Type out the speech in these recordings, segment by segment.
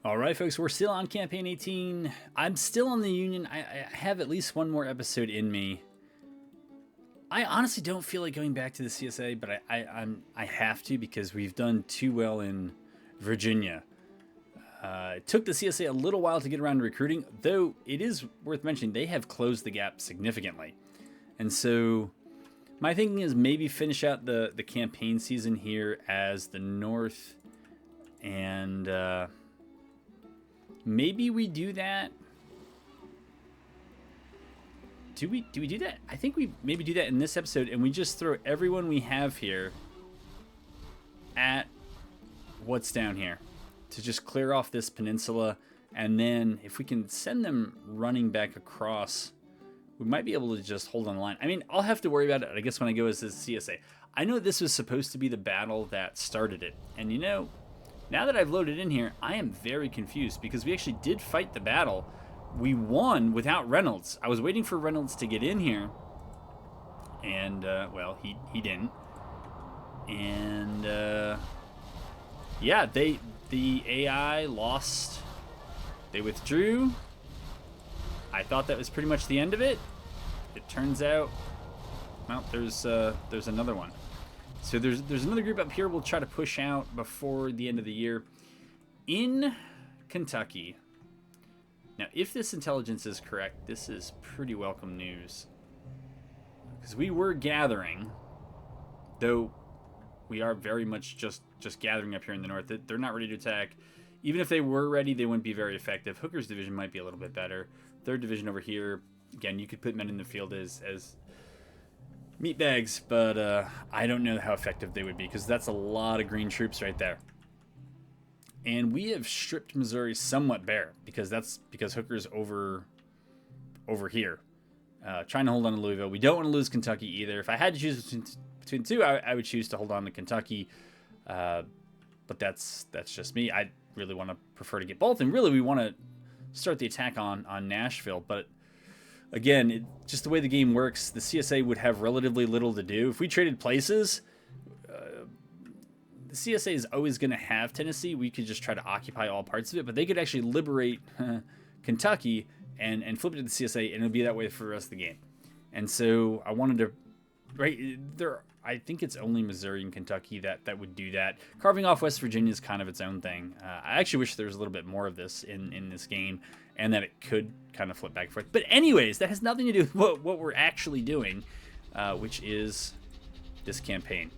All right, folks, we're still on campaign 18. I'm still on the Union. I have at least one more episode in me. I honestly don't feel like going back to the CSA, but I have to because we've done too well in Virginia. It took the CSA a little while to get around to recruiting, though it is worth mentioning they have closed the gap significantly. And so my thinking is maybe finish out the campaign season here as the North, and maybe we do that. Do we do that? I think we maybe do that in this episode, and we just throw everyone we have here at what's down here to just clear off this peninsula, and then if we can send them running back across, we might be able to just hold on the line. I mean, I'll have to worry about it, I guess, when I go as the CSA. I know this was supposed to be the battle that started it, and you know, now that I've loaded in here, I am very confused because we actually did fight the battle. We won without Reynolds. I was waiting for Reynolds to get in here, and well, he didn't. And yeah, the AI lost. They withdrew. I thought that was pretty much the end of it. It turns out, well, there's another one. So there's another group up here we'll try to push out before the end of the year in Kentucky. Now, if this intelligence is correct, this is pretty welcome news. Because we were gathering, though we are very much just gathering up here in the north. They're not ready to attack. Even if they were ready, they wouldn't be very effective. Hooker's division might be a little bit better. Third division over here, again, you could put men in the field as meat bags, but I don't know how effective they would be because that's a lot of green troops right there. And we have stripped Missouri somewhat bare because Hooker's over here, trying to hold on to Louisville. We don't want to lose Kentucky either. If I had to choose between two, I would choose to hold on to Kentucky, but that's just me. I really want to prefer to get both, and really we want to start the attack on Nashville. But again, just the way the game works, the CSA would have relatively little to do. If we traded places, the CSA is always going to have Tennessee. We could just try to occupy all parts of it, but they could actually liberate Kentucky and flip it to the CSA, and it'll be that way for the rest of the game. And so I wanted to, right there, I think it's only Missouri and Kentucky that would do that. Carving off West Virginia is kind of its own thing. I actually wish there was a little bit more of this in this game, and that it could kind of flip back and forth. But anyways, that has nothing to do with what we're actually doing, which is this campaign.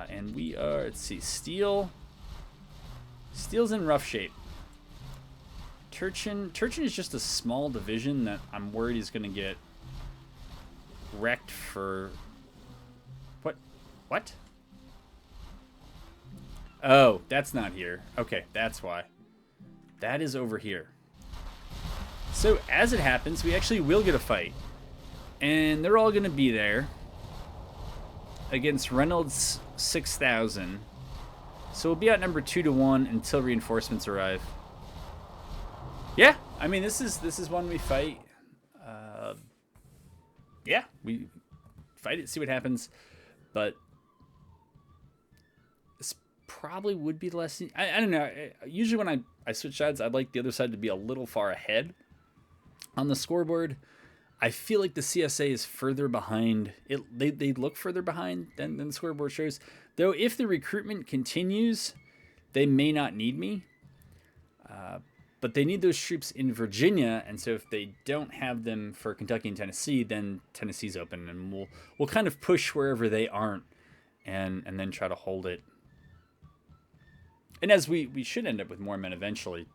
And we are, let's see, Steele's in rough shape. Turchin is just a small division that I'm worried is going to get wrecked for... What? Oh, that's not here. Okay, that's why. That is over here. So, as it happens, we actually will get a fight. And they're all going to be there against Reynolds 6,000. So we'll be outnumbered 2-1 until reinforcements arrive. Yeah, I mean, this is one we fight. Yeah, we fight it, see what happens. But this probably would be the last. I don't know. Usually when I switch sides, I'd like the other side to be a little far ahead on the scoreboard. I feel like the CSA is further behind. They look further behind than the scoreboard shows. Though if the recruitment continues, they may not need me. But they need those troops in Virginia, and so if they don't have them for Kentucky and Tennessee, then Tennessee's open, and we'll kind of push wherever they aren't, and then try to hold it. And as we should end up with more men eventually.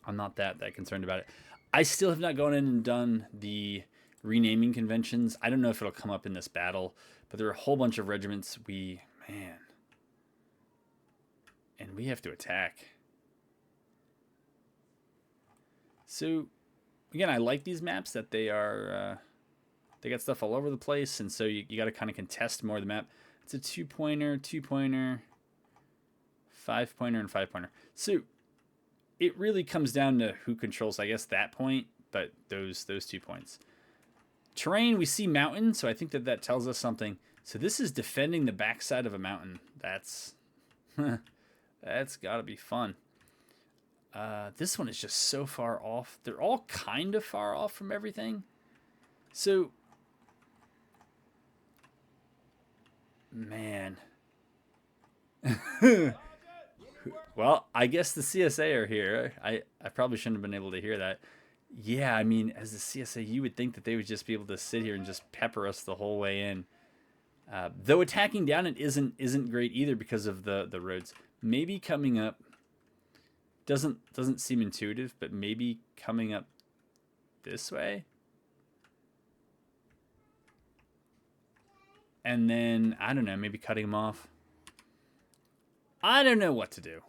I'm not that concerned about it. I still have not gone in and done the renaming conventions. I don't know if it'll come up in this battle, but there are a whole bunch of regiments and we have to attack. So, again, I like these maps that they are, they got stuff all over the place, and so you got to kind of contest more of the map. It's a 2-pointer, 2-pointer, 5-pointer, and 5-pointer. So, it really comes down to who controls, I guess, that point, but those 2 points. Terrain, we see mountain, so I think that tells us something. So this is defending the backside of a mountain. That's got to be fun. This one is just so far off. They're all kind of far off from everything. So, man. Well, I guess the CSA are here. I probably shouldn't have been able to hear that. Yeah, I mean, as the CSA, you would think that they would just be able to sit here and just pepper us the whole way in. Though attacking down it isn't great either because of the roads. Maybe coming up doesn't seem intuitive, but maybe coming up this way. And then, I don't know, maybe cutting them off. I don't know what to do.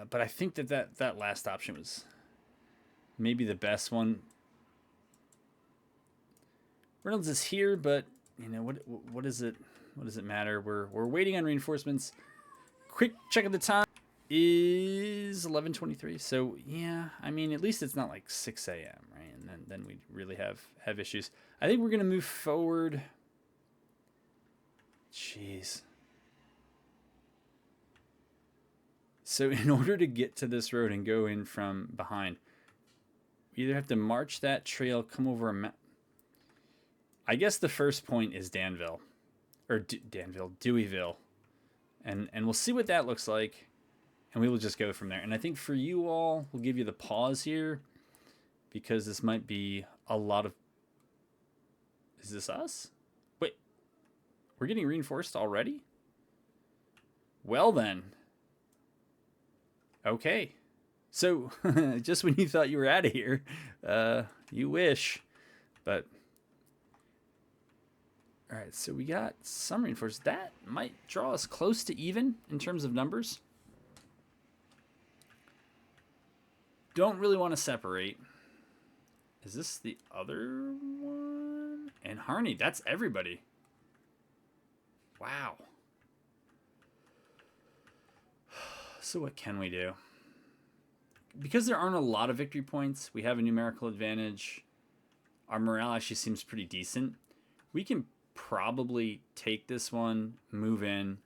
But I think that last option was maybe the best one. Reynolds is here, but you know what is it? What does it matter? We're waiting on reinforcements. Quick check of the time is 11:23. So yeah, I mean at least it's not like 6 a.m. right? And then we really have issues. I think we're gonna move forward. Jeez. So in order to get to this road and go in from behind, we either have to march that trail, come over a map. I guess the first point is Danville, or Deweyville, and we'll see what that looks like, and we will just go from there. And I think for you all, we'll give you the pause here, because this might be a lot of. Is this us? Wait, we're getting reinforced already? Well then. Okay. So, just when you thought you were out of here, you wish. But, alright, so we got some reinforcements. That might draw us close to even in terms of numbers. Don't really want to separate. Is this the other one? And Harney, that's everybody. Wow. So what can we do? Because there aren't a lot of victory points, we have a numerical advantage. Our morale actually seems pretty decent. We can probably take this one, move in,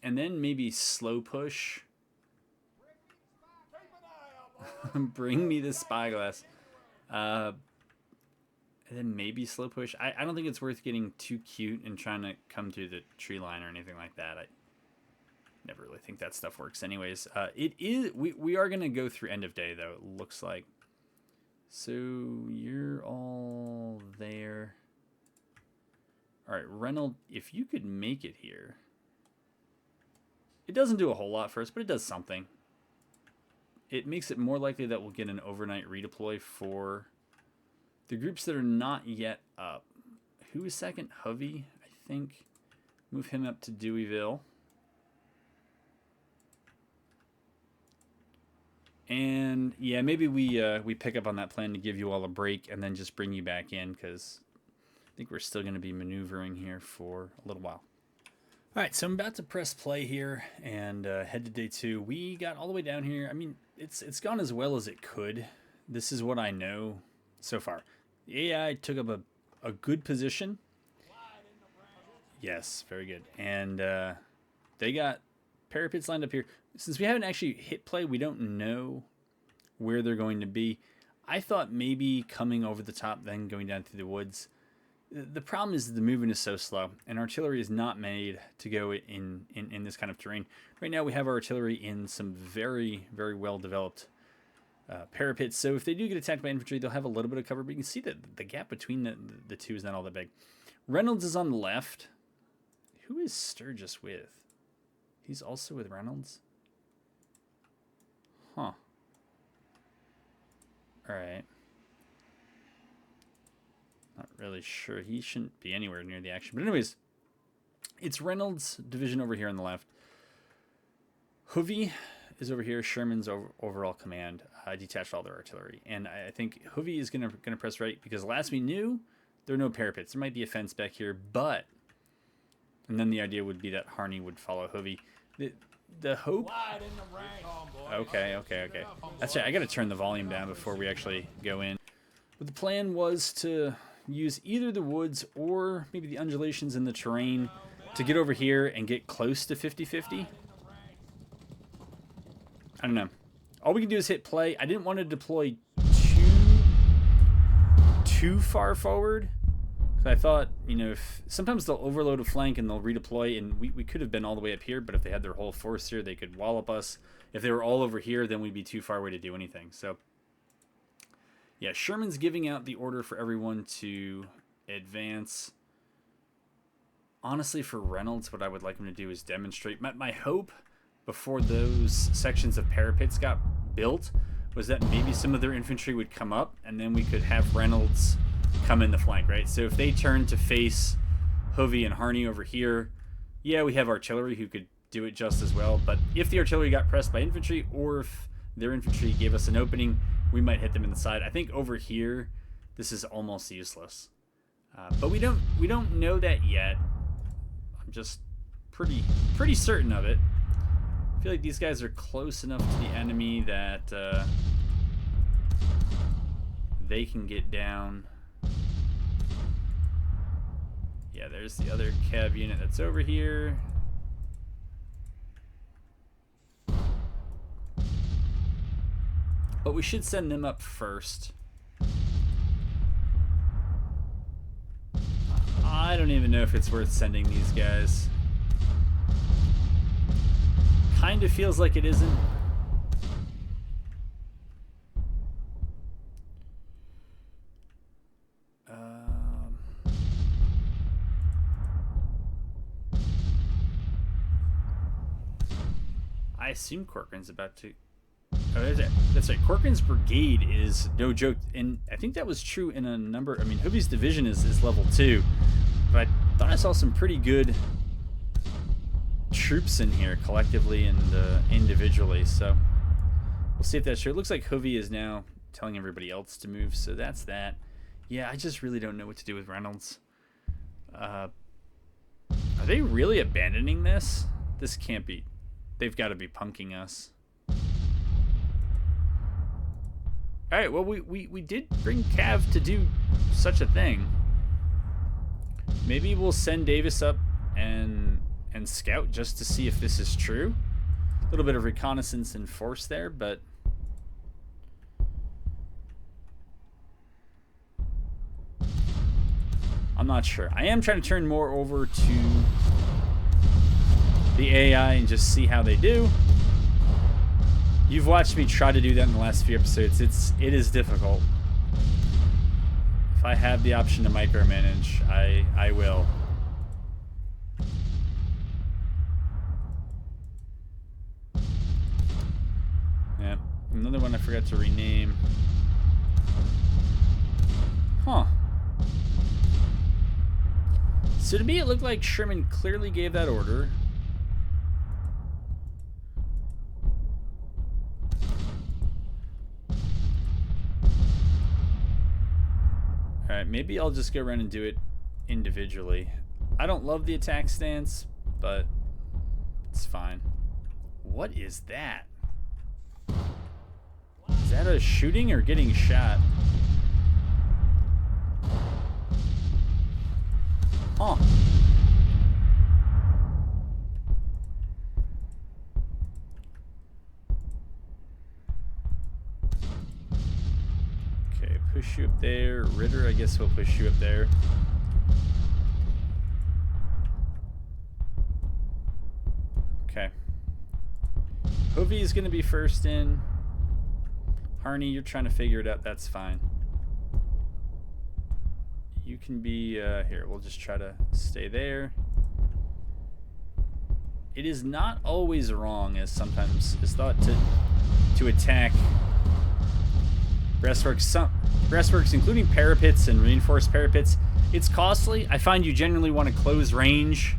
and then maybe slow push. Bring me the spyglass. And then maybe slow push. I don't think it's worth getting too cute and trying to come through the tree line or anything like that. I never really think that stuff works anyways. It is. We are going to go through end of day, though, it looks like. So you're all there. All right, Reynolds, if you could make it here. It doesn't do a whole lot for us, but it does something. It makes it more likely that we'll get an overnight redeploy for the groups that are not yet up. Who is second? Hovey, I think. Move him up to Deweyville. And yeah, maybe we pick up on that plan to give you all a break and then just bring you back in, because I think we're still going to be maneuvering here for a little while. All right, so I'm about to press play here and head to day 2. We got all the way down here. I mean, it's gone as well as it could. This is what I know so far. The AI took up a good position. Yes, very good. And they got parapets lined up here. Since we haven't actually hit play, we don't know where they're going to be. I thought maybe coming over the top, then going down through the woods. The problem is the movement is so slow, and artillery is not made to go in this kind of terrain. Right now we have our artillery in some very, very well-developed parapets, so if they do get attacked by infantry, they'll have a little bit of cover, but you can see that the gap between the two is not all that big. Reynolds is on the left. Who is Sturgis with? He's also with Reynolds? Huh. Alright. Not really sure. He shouldn't be anywhere near the action. But anyways, it's Reynolds' division over here on the left. Hovey is over here. Sherman's overall command. Detached all their artillery. And I think Hovey is gonna press right, because last we knew, there are no parapets. There might be a fence back here, but... And then the idea would be that Harney would follow Hovey. The hope... Okay. That's right. I got to turn the volume down before we actually go in. But the plan was to use either the woods or maybe the undulations in the terrain to get over here and get close to 50-50. I don't know. all we can do is hit play. I didn't want to deploy too far forward. I thought, you know, if sometimes they'll overload a flank and they'll redeploy, and we could have been all the way up here, but if they had their whole force here, they could wallop us. If they were all over here, then we'd be too far away to do anything. So, yeah, Sherman's giving out the order for everyone to advance. Honestly, for Reynolds, what I would like him to do is demonstrate. My hope before those sections of parapets got built was that maybe some of their infantry would come up, and then we could have Reynolds come in the flank, right? So if they turn to face Hovey and Harney over here, yeah, we have artillery who could do it just as well. But if the artillery got pressed by infantry, or if their infantry gave us an opening, we might hit them in the side. I think over here, this is almost useless. But we don't know that yet. I'm just pretty certain of it. I feel like these guys are close enough to the enemy that they can get down. Yeah, there's the other cav unit that's over here. But we should send them up first. I don't even know if it's worth sending these guys. Kind of feels like it isn't. I assume Corcoran's about to... Oh, that's right. Corcoran's brigade is no joke, and I think that was true in a number... I mean, Hovey's division is level 2, but I thought I saw some pretty good troops in here, collectively and individually, so we'll see if that's true. It looks like Hovey is now telling everybody else to move, so that's that. Yeah, I just really don't know what to do with Reynolds. Are they really abandoning this? This can't be... They've got to be punking us. Alright, well, we did bring Cav to do such a thing. Maybe we'll send Davis up and scout just to see if this is true. A little bit of reconnaissance and force there, but... I'm not sure. I am trying to turn more over to the AI and just see how they do. You've watched me try to do that in the last few episodes. It is difficult. If I have the option to micromanage, I will. Yeah, another one I forgot to rename. Huh. So to me, it looked like Sherman clearly gave that order. Alright, maybe I'll just go around and do it individually. I don't love the attack stance, but it's fine. What is that? Is that a shooting or getting shot? Huh. Okay, push you up there. Ritter, I guess we'll push you up there. Okay. Hovey is going to be first in. Harney, you're trying to figure it out. That's fine. You can be here. We'll just try to stay there. It is not always wrong, as sometimes is thought, to attack breastworks. Some breastworks, including parapets and reinforced parapets, it's costly. I find you generally want to close range,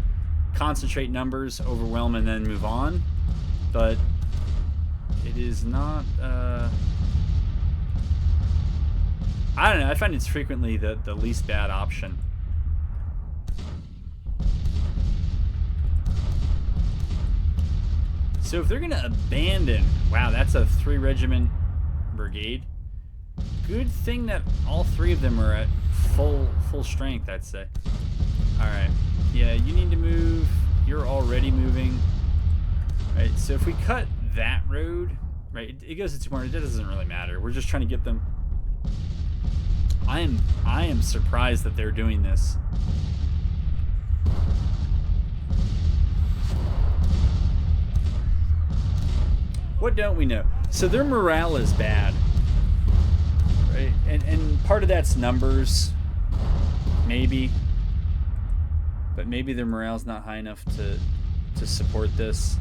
concentrate numbers, overwhelm, and then move on. But it is not. I don't know. I find it's frequently the least bad option. So if they're going to abandon... Wow, that's a 3-regiment brigade. Good thing that all 3 of them are at full strength, I'd say. Alright. Yeah, you need to move. You're already moving. Alright, so if we cut that road, Right? It goes to 200. That doesn't really matter. We're just trying to get them. I am surprised that they're doing this. What don't we know? So their morale is bad, right? And part of that's numbers, maybe. But maybe their morale's not high enough to support this.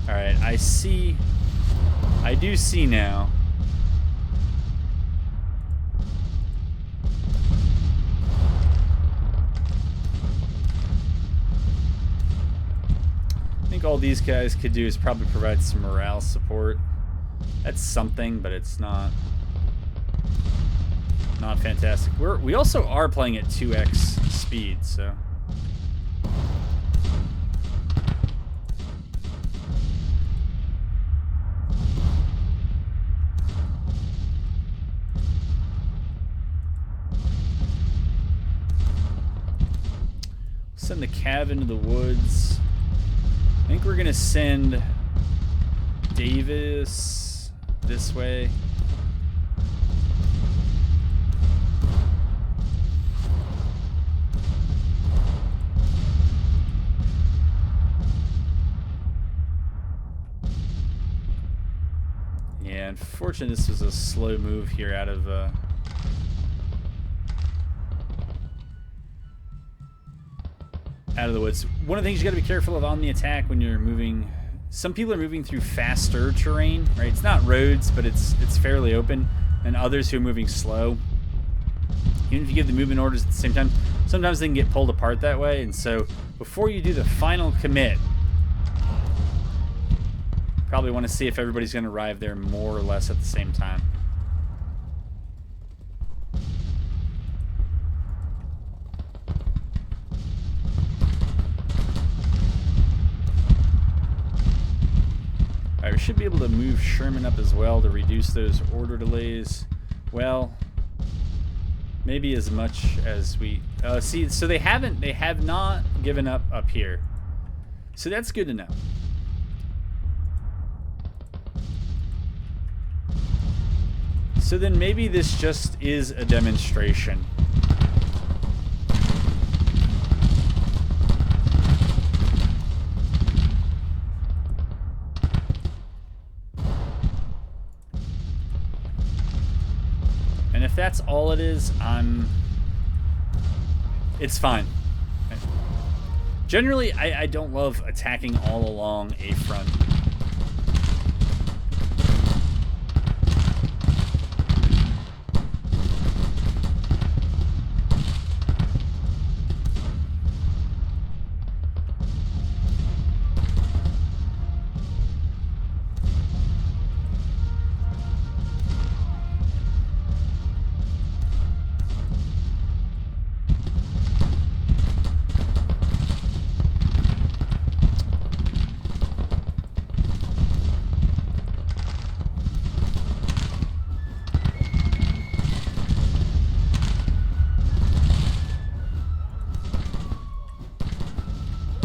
All right, I do see now. I think all these guys could do is probably provide some morale support. That's something, but it's not fantastic. We also are playing at 2x speed, so. Send the cav into the woods. I think we're gonna send Davis this way. Yeah, unfortunately this was a slow move here out of the woods. One of the things you got to be careful of on the attack when you're moving. Some people are moving through faster terrain, right? It's not roads, but it's fairly open, and others who are moving slow. Even if you give the movement orders at the same time, sometimes they can get pulled apart that way. And so, before you do the final commit, probably want to see if everybody's going to arrive there more or less at the same time. Alright, we should be able to move Sherman up as well to reduce those order delays. Well, maybe as much as we see. So they have not given up here. So that's good to know. So then maybe this just is a demonstration. And if that's all it is, it's fine. Generally, I don't love attacking all along a front.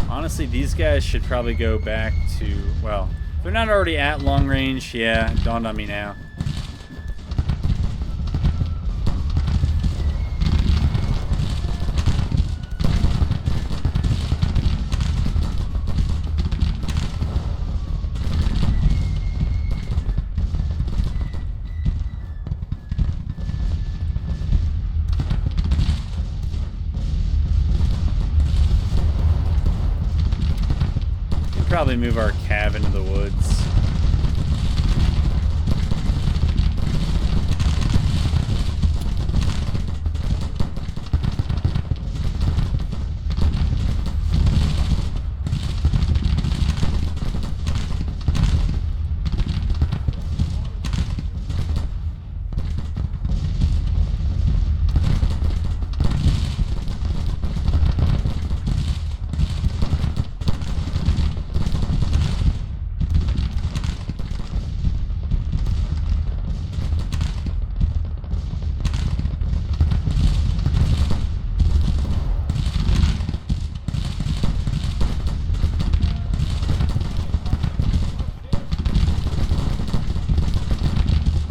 Honestly, these guys should probably go back to, well, they're not already at long range. Yeah, it dawned on me now. Probably move our cav into the woods.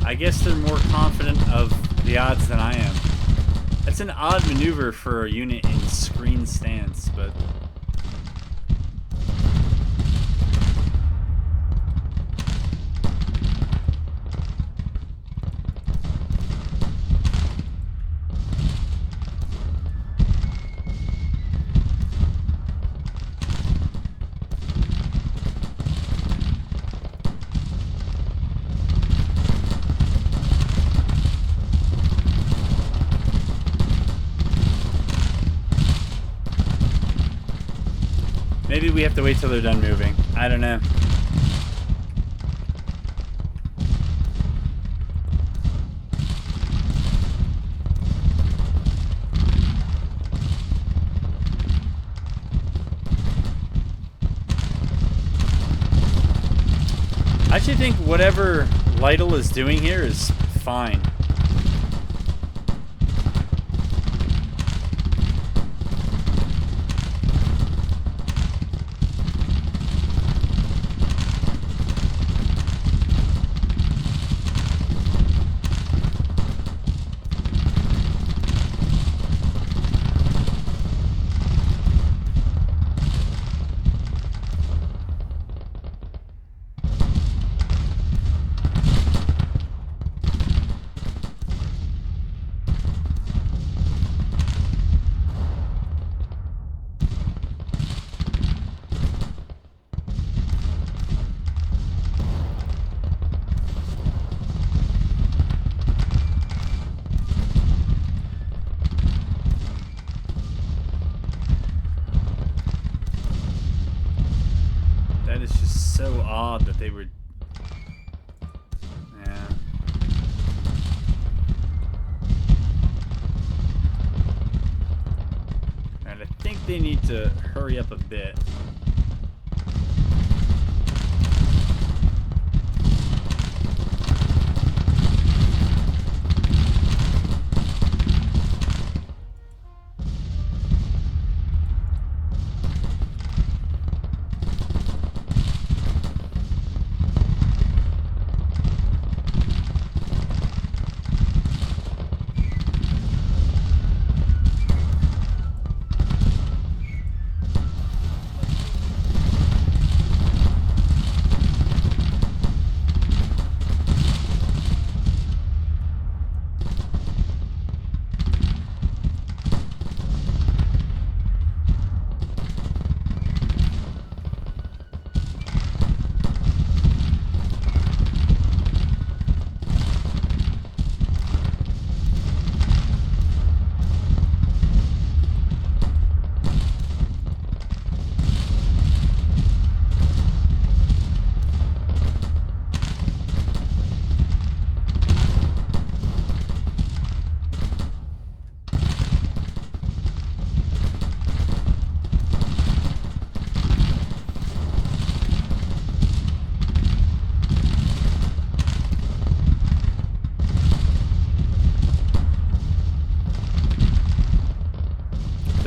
I guess they're more confident of the odds than I am. That's an odd maneuver for a unit in screen stance, but... Maybe we have to wait till they're done moving. I don't know. I actually think whatever Lytle is doing here is fine. So odd that they would... Yeah. And I think they need to hurry up a bit.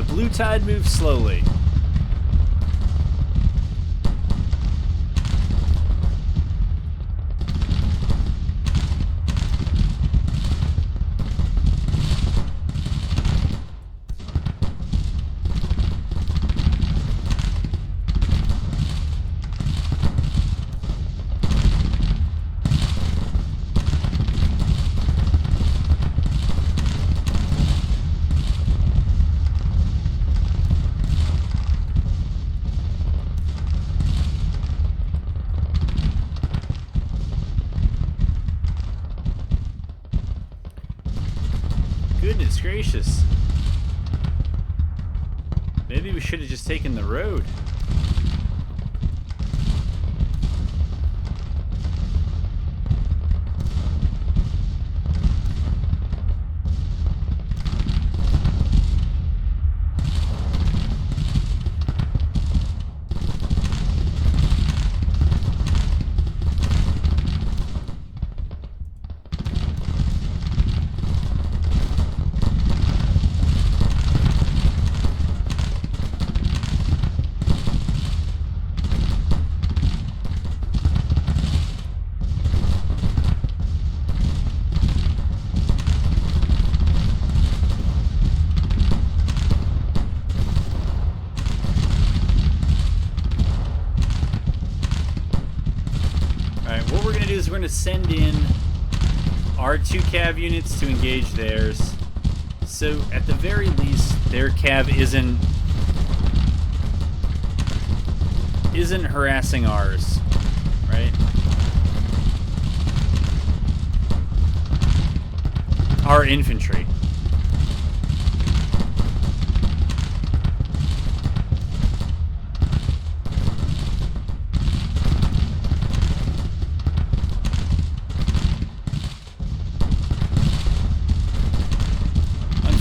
Blue tide moves slowly. Goodness gracious. Maybe we should have just taken the road. Alright, what we're going to do is we're going to send in our 2 cav units to engage theirs. So, at the very least, their cav isn't harassing ours, right? Our infantry.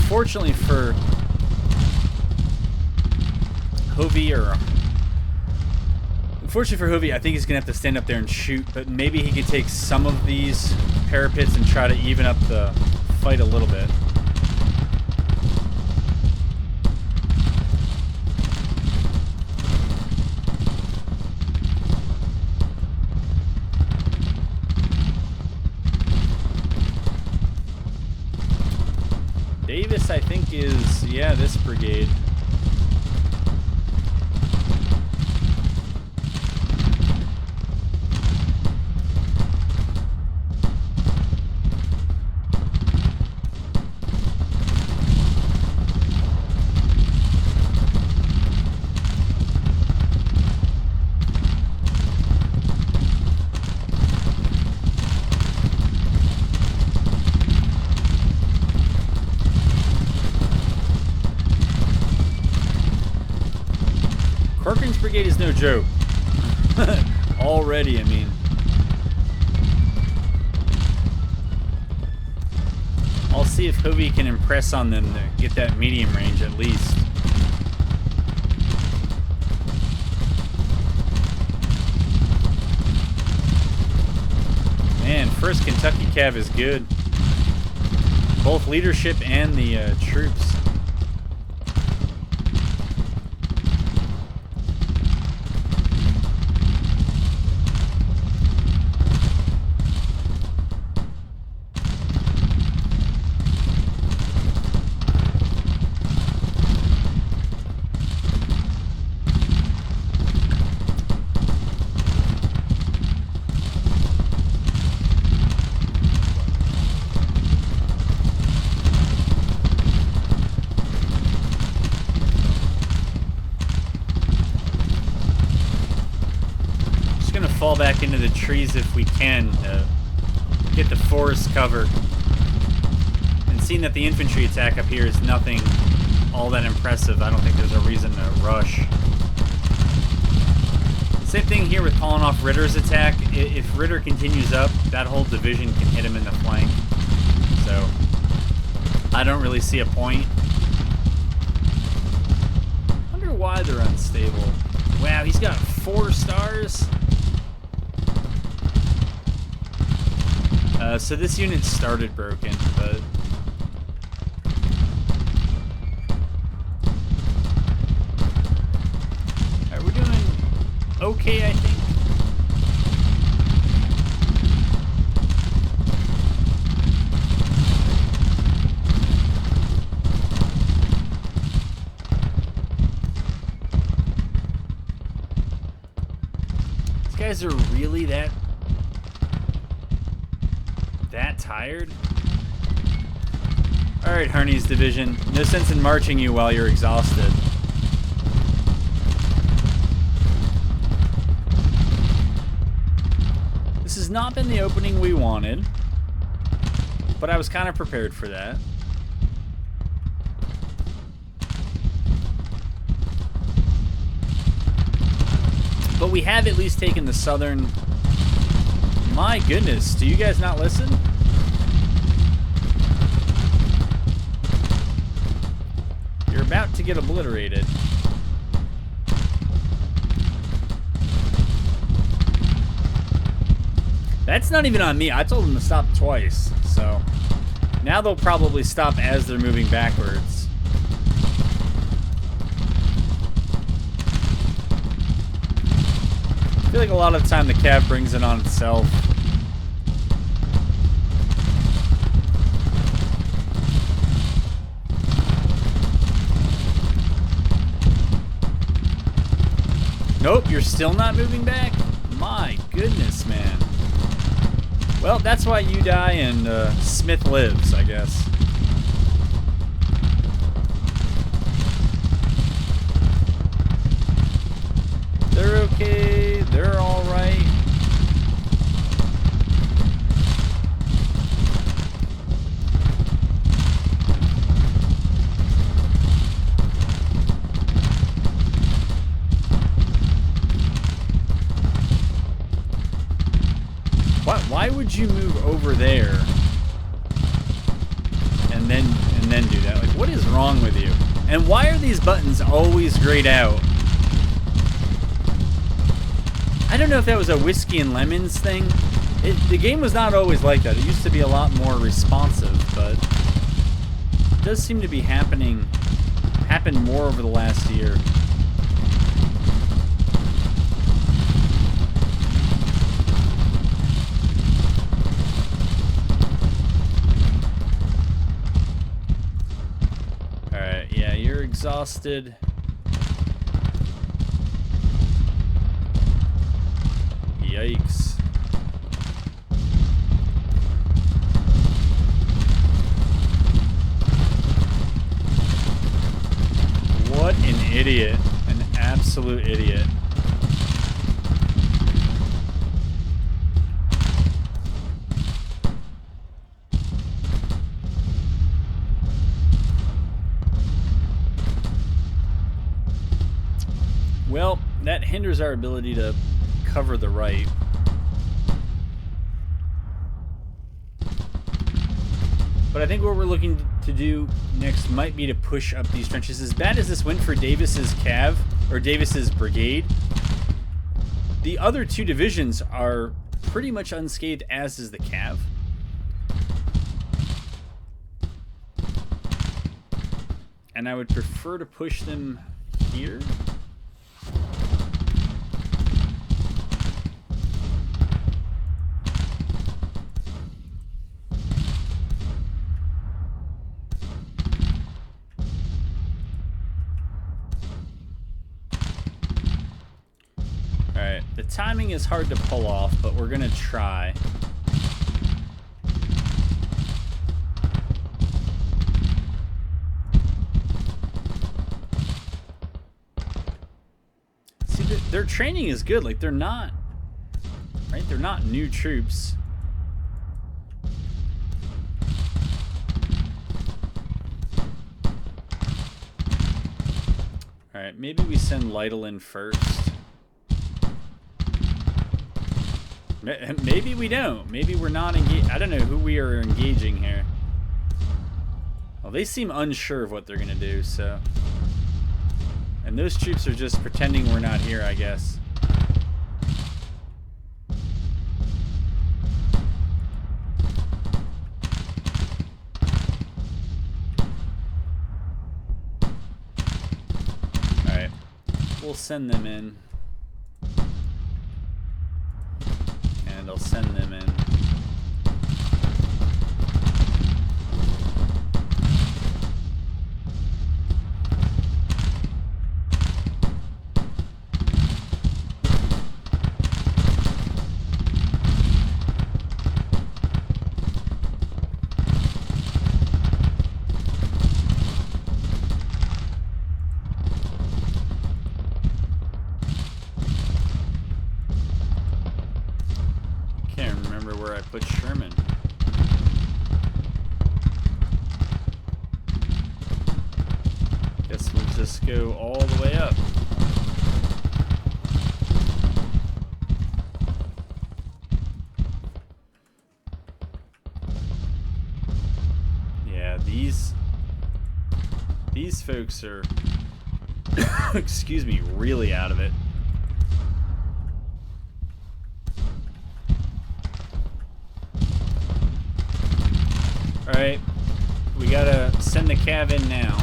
Unfortunately for Hovey, I think he's gonna have to stand up there and shoot, but maybe he could take some of these parapets and try to even up the fight a little bit. Davis, I think, is, yeah, this brigade. Corcoran's brigade is no joke. Already, I mean. I'll see if Hovey can impress on them to get that medium range at least. Man, 1st Kentucky Cav is good. Both leadership and the troops. Fall back into the trees if we can to get the forest cover. And seeing that the infantry attack up here is nothing all that impressive, I don't think there's a reason to rush. Same thing here with calling off Ritter's attack. If Ritter continues up, that whole division can hit him in the flank. So I don't really see a point. Wonder why they're unstable. Wow, he's got 4 stars. So this unit started broken, but alright, we're doing okay, I think. These guys are really that tired? Alright, Harney's division. No sense in marching you while you're exhausted. This has not been the opening we wanted, but I was kind of prepared for that. But we have at least taken the southern... My goodness, do you guys not listen? You're about to get obliterated. That's not even on me. I told them to stop twice, so now they'll probably stop as they're moving backwards. I feel like a lot of the time the cav brings it on itself. Nope, you're still not moving back? My goodness, man. Well, that's why you die and Smith lives, I guess. They're okay. They're all right. Why would you move over there and then do that? Like, what is wrong with you? And why are these buttons always grayed out? I don't know if that was a whiskey and lemons thing. The game was not always like that. It used to be a lot more responsive, but it does seem to be happened more over the last year. Alright, yeah, you're exhausted. Yikes. What an idiot. An absolute idiot. Well, that hinders our ability to cover the right. But I think what we're looking to do next might be to push up these trenches. As bad as this went for Davis's cav, or Davis's brigade, the other two divisions are pretty much unscathed, as is the cav. And I would prefer to push them here. Alright, the timing is hard to pull off, but we're gonna try. See, their training is good. Like, they're not, right? They're not new troops. Alright, maybe we send Lytle in first. Maybe we don't. Maybe we're not engaged. I don't know who we are engaging here. Well, they seem unsure of what they're going to do, so... And those troops are just pretending we're not here, I guess. Alright. We'll send them in. And I'll send them in. Put Sherman. Guess we'll just go all the way up. Yeah, these folks are excuse me, really out of it. Alright, we gotta send the cav in now.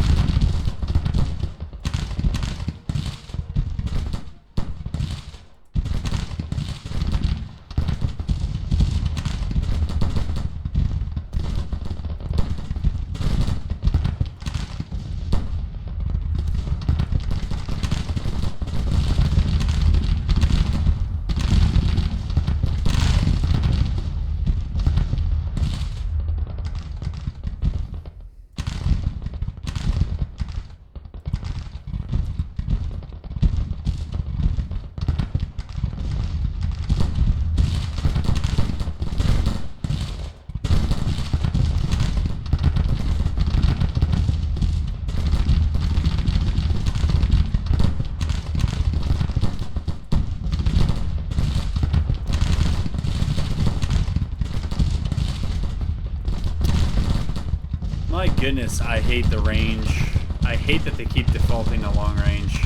My goodness, I hate the range. I hate that they keep defaulting to long range.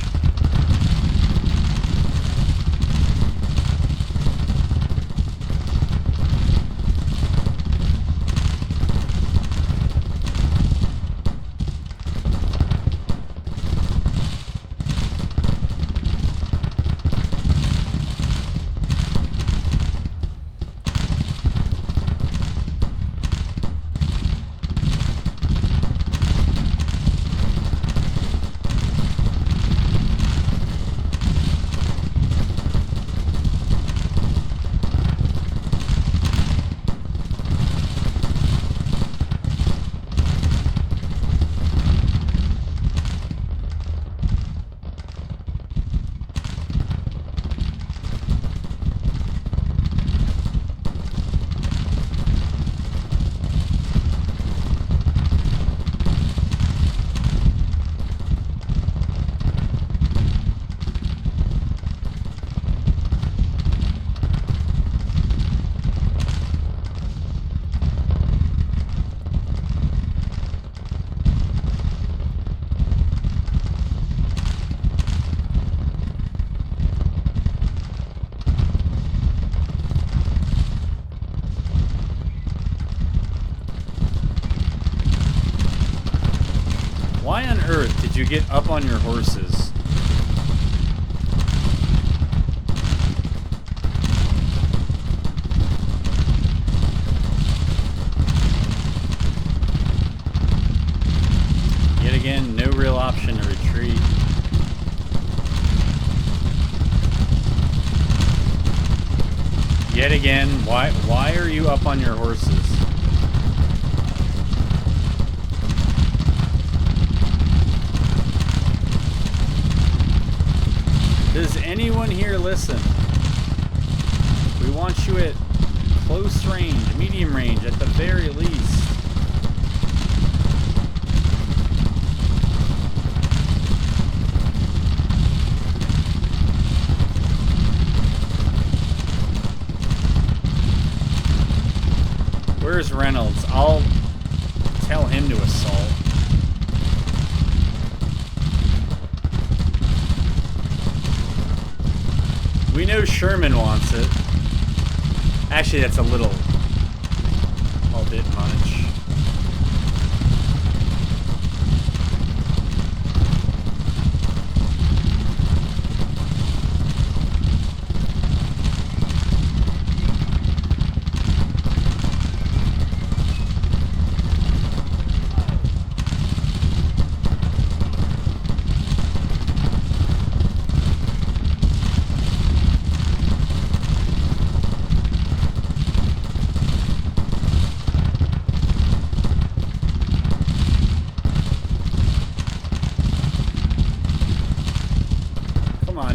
Why on earth did you get up on your horses? Yet again, no real option to retreat. Yet again, why are you up on your horses? Does anyone here listen? We want you at close range, medium range at the very least. Where's Reynolds? I'll tell him to assault. We know Sherman wants it. Actually, that's a bit much.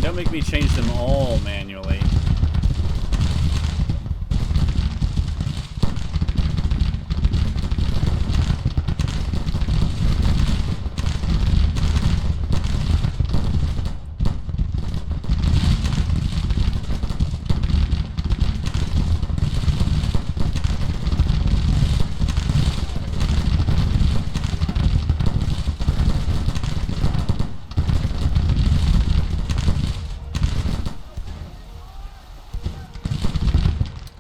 Don't make me change them all manually.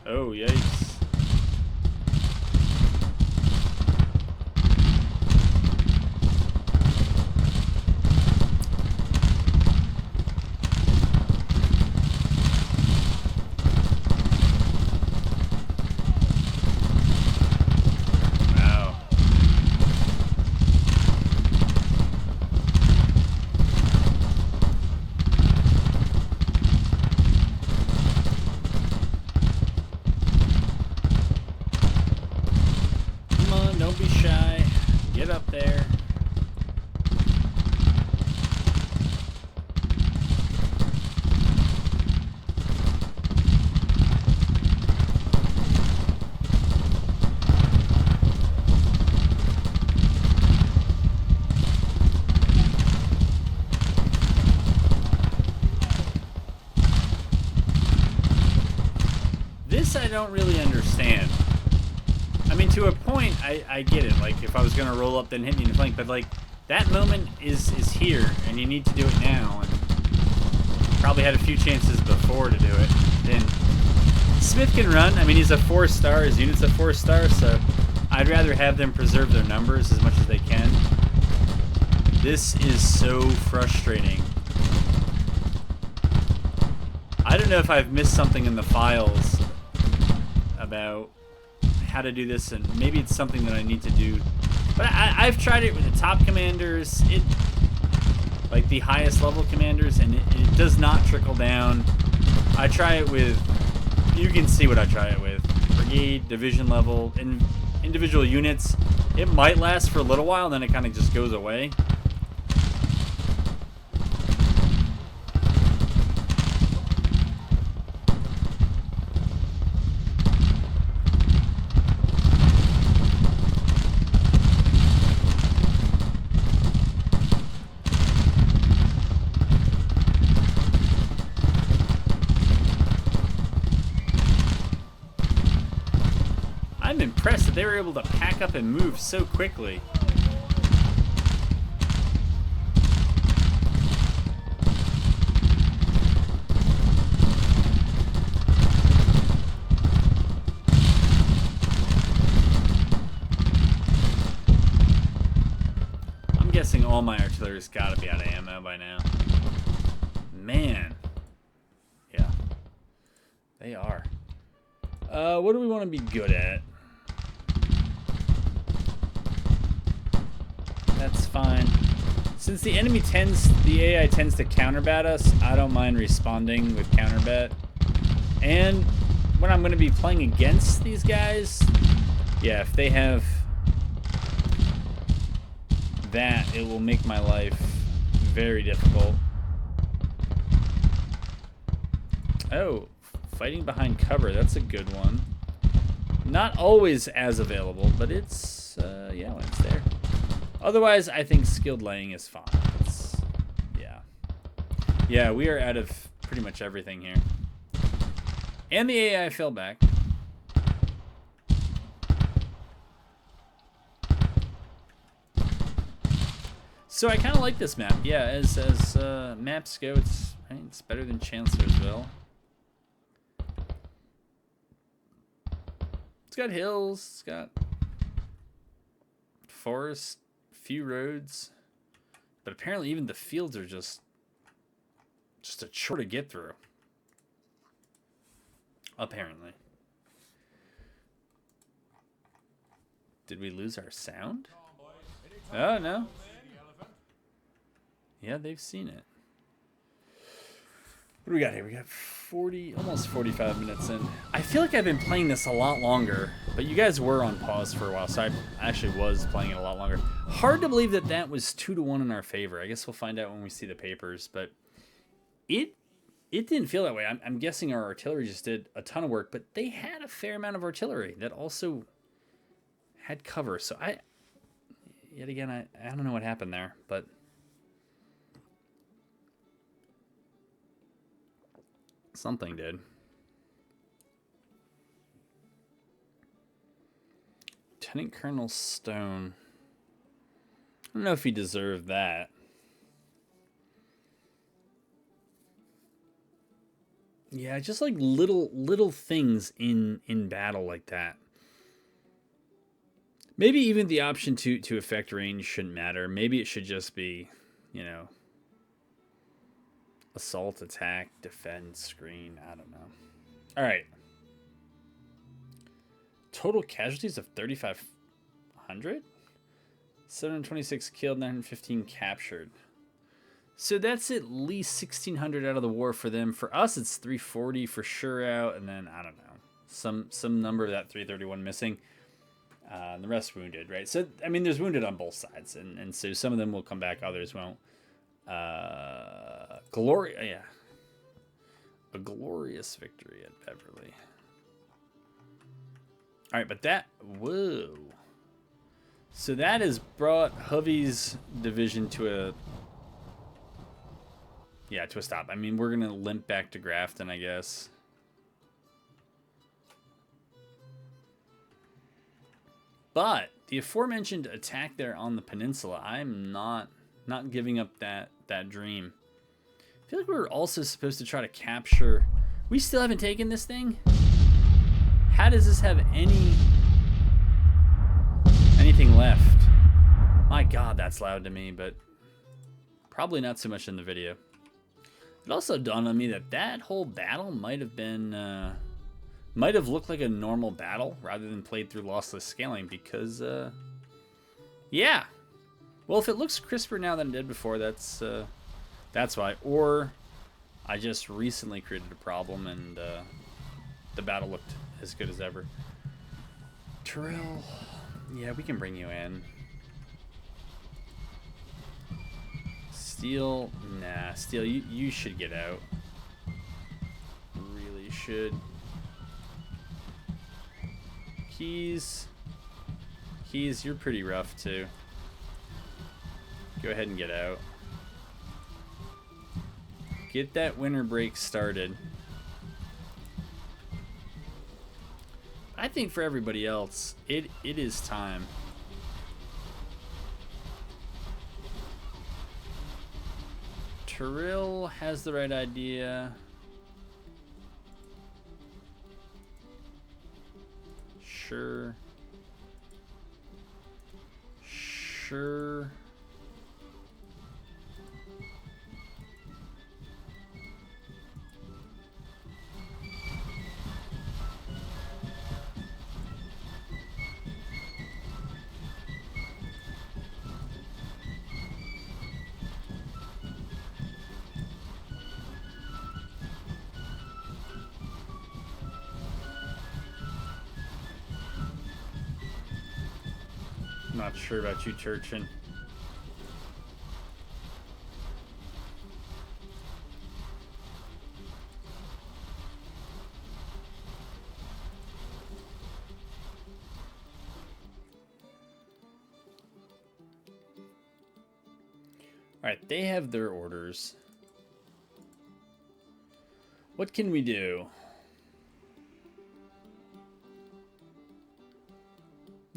Oh, yikes. Wow. Don't be shy. Get up there. This I don't really understand. I I mean, to a point, I get it. Like, if I was going to roll up, then hit me in the flank. But, like, that moment is here, and you need to do it now. And probably had a few chances before to do it. Then Smith can run. I mean, he's a 4-star. His unit's a 4-star, so I'd rather have them preserve their numbers as much as they can. This is so frustrating. I don't know if I've missed something in the files about how to do this, and maybe it's something that I need to do. But I've tried it with the top commanders, like the highest level commanders, and it does not trickle down. I try it with, you can see what I try it with. Brigade, division level, and individual units. It might last for a little while, then it kind of just goes away. I'm impressed that they were able to pack up and move so quickly. I'm guessing all my artillery's got to be out of ammo by now. Man. Yeah. They are. What do we want to be good at? That's fine. Since the enemy the AI tends to counterbat us, I don't mind responding with counterbat. And when I'm going to be playing against these guys, yeah, if they have that, it will make my life very difficult. Oh, fighting behind cover, that's a good one. Not always as available, but it's, yeah, when it's there. Otherwise, I think skilled laying is fine. Yeah. Yeah, we are out of pretty much everything here. And the AI fell back. So I kind of like this map. Yeah, as maps go, it's better than Chancellorsville. It's got hills. It's got forest. Few roads, but apparently even the fields are just a chore to get through. Apparently. Did we lose our sound? Oh, no. Yeah, they've seen it. What do we got here? We got almost 45 minutes in. I feel like I've been playing this a lot longer, but you guys were on pause for a while, so I actually was playing it a lot longer. Hard to believe that was 2-1 in our favor. I guess we'll find out when we see the papers, but it didn't feel that way. I'm guessing our artillery just did a ton of work, but they had a fair amount of artillery that also had cover. So yet again, I don't know what happened there, but something did. Lieutenant Colonel Stone. I don't know if he deserved that. Yeah, just like little things in battle like that. Maybe even the option to affect range shouldn't matter. Maybe it should just be, you know, assault, attack, defend, screen. I don't know. All right. Total casualties of 3,500? 726 killed, 915 captured. So that's at least 1,600 out of the war for them. For us, it's 340 for sure out, and then, I don't know, some number of that 331 missing. And the rest wounded, right? So, I mean, there's wounded on both sides, and so some of them will come back, others won't. Yeah. A glorious victory at Beverly. All right, but whoa. So that has brought Hovey's division to a stop. I mean, we're going to limp back to Grafton, I guess. But the aforementioned attack there on the peninsula, I'm not giving up that dream. I feel like we were also supposed to try to capture... We still haven't taken this thing? How does this have anything left? My God, that's loud to me, but probably not so much in the video. It also dawned on me that that whole battle might have been... might have looked like a normal battle rather than played through lossless scaling because, yeah. Well, if it looks crisper now than it did before, that's why. Or I just recently created a problem and the battle looked as good as ever. Terrell, yeah, we can bring you in. Steel, nah, Steel, you should get out. Really should. Keys, you're pretty rough too. Go ahead and get out. Get that winter break started. I think for everybody else, it is time. Terrell has the right idea. Sure. Not sure about you, Turchin. Alright, they have their orders. What can we do?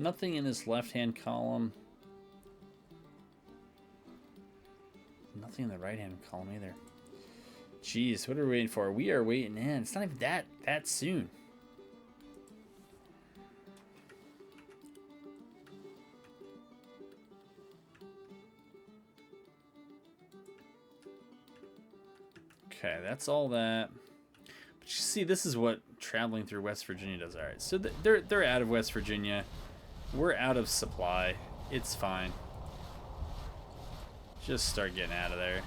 Nothing in his left-hand column. Nothing in the right-hand column either. Jeez, what are we waiting for? We are waiting in. It's not even that soon. Okay, that's all that. But you see, this is what traveling through West Virginia does. All right, so they're out of West Virginia. We're out of supply. It's fine. Just start getting out of there.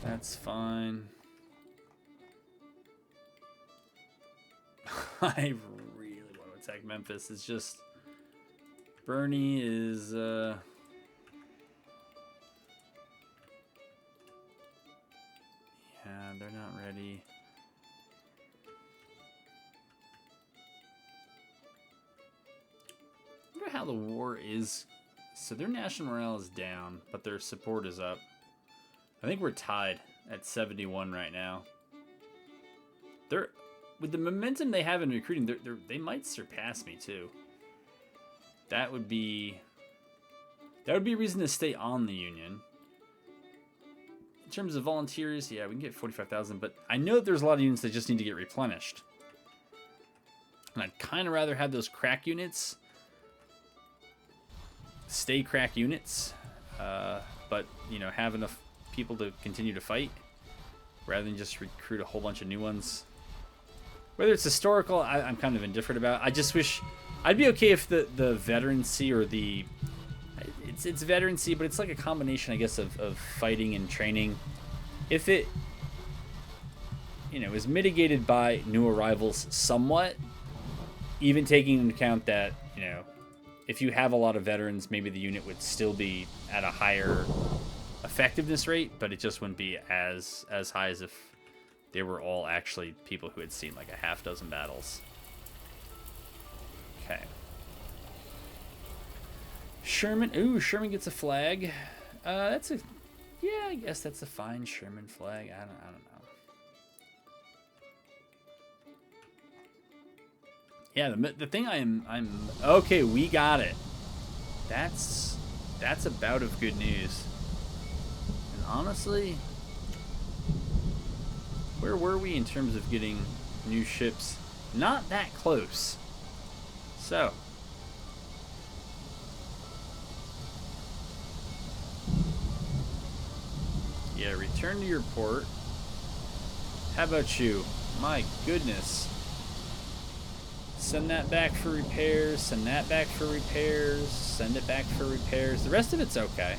That's fine. I really want to attack Memphis. It's just... Bernie is... Yeah, they're not ready. I wonder how the war is. So their national morale is down, but their support is up. I think we're tied at 71 right now. They're, with the momentum they have in recruiting, they might surpass me too. That would be a reason to stay on the Union. In terms of volunteers, yeah, we can get 45,000, but I know that there's a lot of units that just need to get replenished. And I'd kind of rather have those crack units stay crack units, but, you know, have enough people to continue to fight rather than just recruit a whole bunch of new ones. Whether it's historical, I'm kind of indifferent about. I just wish... I'd be okay if the veterancy or the... It's veterancy, but it's like a combination, I guess, of fighting and training. If it, you know, is mitigated by new arrivals somewhat, even taking into account that, you know, if you have a lot of veterans, maybe the unit would still be at a higher effectiveness rate, but it just wouldn't be as high as if they were all actually people who had seen like a half dozen battles. Okay. Sherman. Ooh, Sherman gets a flag. That's a... Yeah, I guess that's a fine Sherman flag. I don't know. Yeah, the thing I'm... Okay, we got it. That's a bout of good news. And honestly... Where were we in terms of getting new ships? Not that close. So... Yeah, return to your port. How about you? My goodness. Send that back for repairs. Send that back for repairs. Send it back for repairs. The rest of it's okay.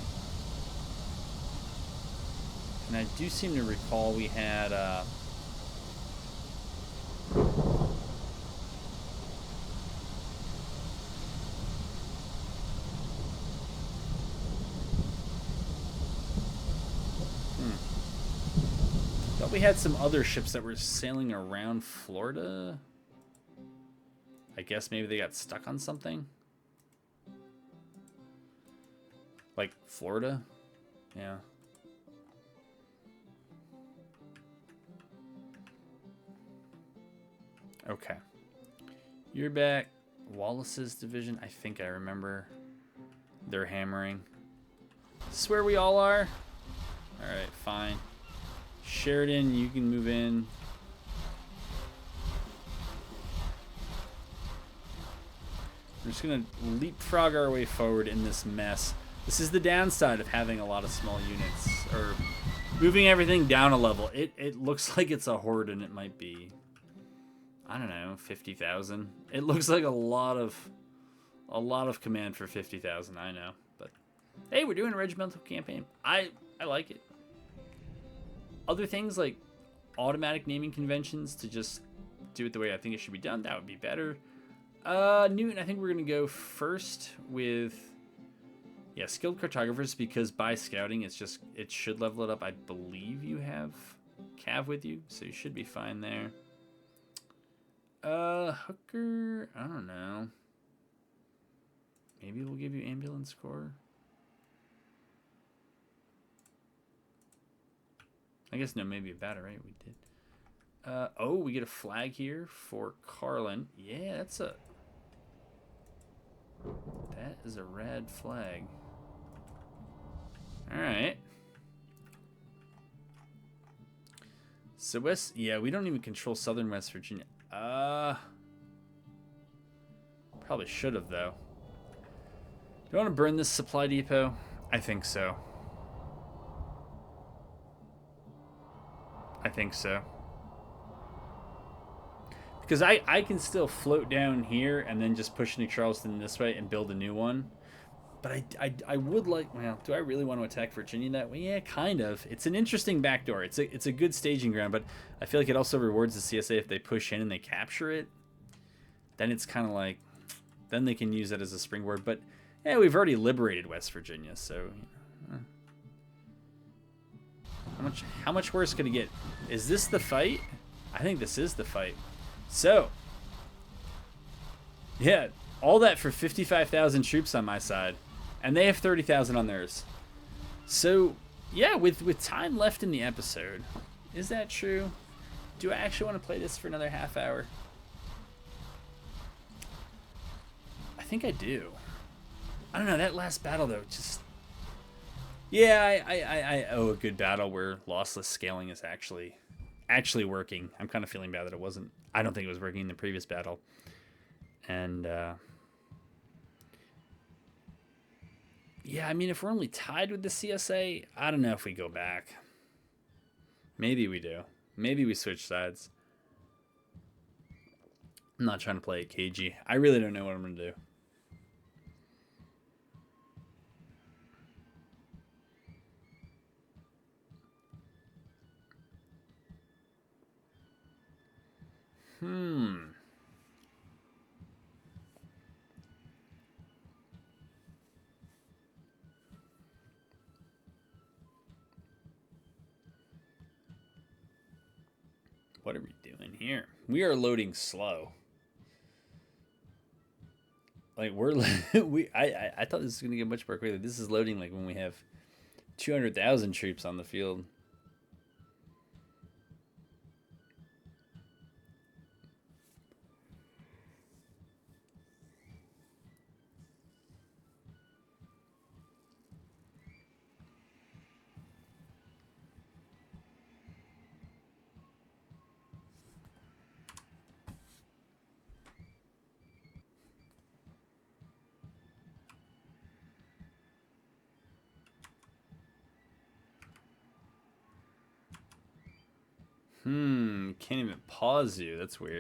And I do seem to recall we had... we had some other ships that were sailing around Florida. I guess maybe they got stuck on something. Like Florida? Yeah. Okay. You're back. Wallace's division. I think I remember. They're hammering. This is where we all are? Alright, fine. Sheridan, you can move in. We're just going to leapfrog our way forward in this mess. This is the downside of having a lot of small units, or moving everything down a level. It looks like it's a horde, and it might be, I don't know, 50,000. It looks like a lot of command for 50,000, I know. But hey, we're doing a regimental campaign. I like it. Other things like automatic naming conventions to just do it the way I think it should be done, that would be better. Newton, I think we're going to go first with, yeah, skilled cartographers, because by scouting, it should level it up. I believe you have Cav with you, so you should be fine there. Hooker, I don't know. Maybe we'll give you ambulance corps. I guess no, maybe a battle, right? We did. Oh, we get a flag here for Carlin. Yeah, that is a rad flag. All right. So yeah, we don't even control southern West Virginia. Probably should have though. Do you want to burn this supply depot? I think so. I think so. Because I can still float down here and then just push New Charleston this way and build a new one. But I would like, well, do I really want to attack Virginia that way? Yeah, kind of. It's an interesting backdoor. It's a good staging ground, but I feel like it also rewards the CSA if they push in and they capture it. Then it's kind of like, then they can use that as a springboard. But yeah, we've already liberated West Virginia, so... How much worse could it get? Is this the fight? I think this is the fight. So, yeah, all that for 55,000 troops on my side, and they have 30,000 on theirs. So, yeah, with time left in the episode, is that true? Do I actually want to play this for another half hour? I think I do. I don't know, that last battle though, just... Yeah, I owe a good battle where lossless scaling is actually working. I'm kind of feeling bad that it wasn't. I don't think it was working in the previous battle. And yeah, I mean, if we're only tied with the CSA, I don't know if we go back. Maybe we do. Maybe we switch sides. I'm not trying to play it cagey. I really don't know what I'm going to do. What are we doing here? We are loading slow. Like we're I thought this was gonna get much more quickly. This is loading like when we have 200,000 troops on the field. Can't even pause you. That's weird.